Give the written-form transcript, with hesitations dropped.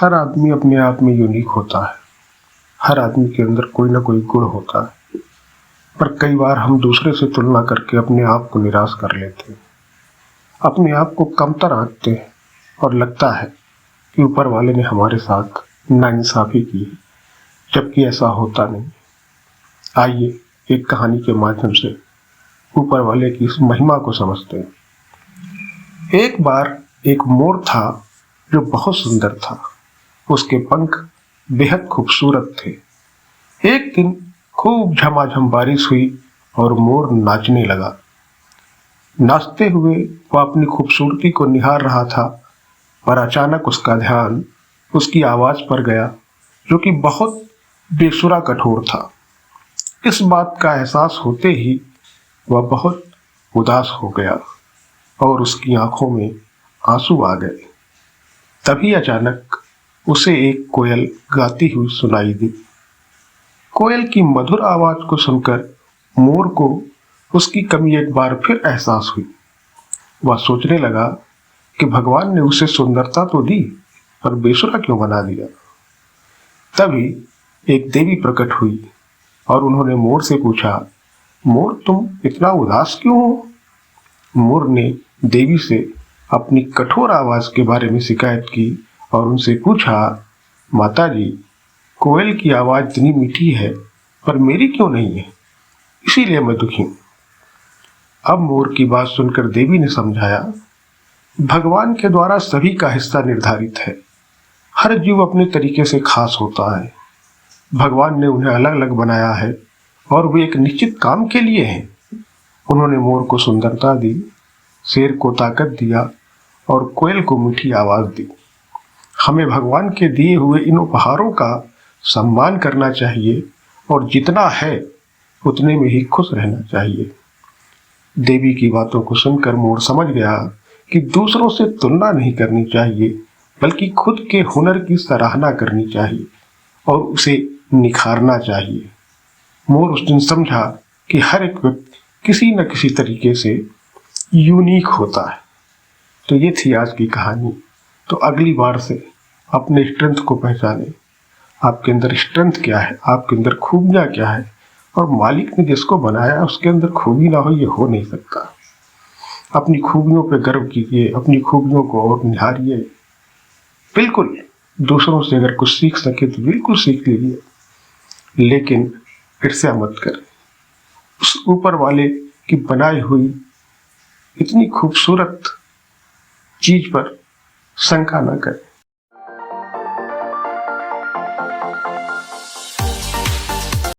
हर आदमी अपने आप में यूनिक होता है। हर आदमी के अंदर कोई ना कोई गुण होता है, पर कई बार हम दूसरे से तुलना करके अपने आप को निराश कर लेते हैं, अपने आप को कमतर आंकते हैं और लगता है कि ऊपर वाले ने हमारे साथ नाइंसाफी की है, जबकि ऐसा होता नहीं। आइए एक कहानी के माध्यम से ऊपर वाले की इस महिमा को समझते हैं। एक बार एक मोर था जो बहुत सुंदर था। उसके पंख बेहद खूबसूरत थे। एक दिन खूब झमाझम बारिश हुई और मोर नाचने लगा। नाचते हुए वह अपनी खूबसूरती को निहार रहा था, पर अचानक उसका ध्यान उसकी आवाज पर गया, जो कि बहुत बेसुरा कठोर था। इस बात का एहसास होते ही वह बहुत उदास हो गया और उसकी आंखों में आंसू आ गए। तभी अचानक उसे एक कोयल गाती हुई सुनाई दी। कोयल की मधुर आवाज को सुनकर मोर को उसकी कमी एक बार फिर एहसास हुई। वह सोचने लगा कि भगवान ने उसे सुंदरता तो दी, पर बेसुरा क्यों बना दिया। तभी एक देवी प्रकट हुई और उन्होंने मोर से पूछा, मोर तुम इतना उदास क्यों हो। मोर ने देवी से अपनी कठोर आवाज के बारे में शिकायत की और उनसे पूछा, माता जी, कोयल की आवाज इतनी मीठी है, पर मेरी क्यों नहीं है, इसीलिए मैं दुखी हूं। अब मोर की बात सुनकर देवी ने समझाया, भगवान के द्वारा सभी का हिस्सा निर्धारित है। हर जीव अपने तरीके से खास होता है। भगवान ने उन्हें अलग अलग बनाया है और वे एक निश्चित काम के लिए हैं। उन्होंने मोर को सुंदरता दी, शेर को ताकत दिया और कोयल को मीठी आवाज दी। हमें भगवान के दिए हुए इन उपहारों का सम्मान करना चाहिए और जितना है उतने में ही खुश रहना चाहिए। देवी की बातों को सुनकर मोर समझ गया कि दूसरों से तुलना नहीं करनी चाहिए, बल्कि खुद के हुनर की सराहना करनी चाहिए और उसे निखारना चाहिए। मोर उस दिन समझा कि हर एक व्यक्ति किसी न किसी तरीके से यूनिक होता है। तो ये थी आज की कहानी। तो अगली बार से अपने स्ट्रेंथ को पहचानें। आपके अंदर स्ट्रेंथ क्या है, आपके अंदर खूबियाँ क्या है, और मालिक ने जिसको बनाया उसके अंदर खूबी ना हो, ये हो नहीं सकता। अपनी खूबियों पे गर्व कीजिए, अपनी खूबियों को और निहारिए। बिल्कुल दूसरों से अगर कुछ सीख सके तो बिल्कुल सीख लीजिए, लेकिन ईर्ष्या मत करें। उस ऊपर वाले की बनाई हुई इतनी खूबसूरत चीज पर शंका न करें।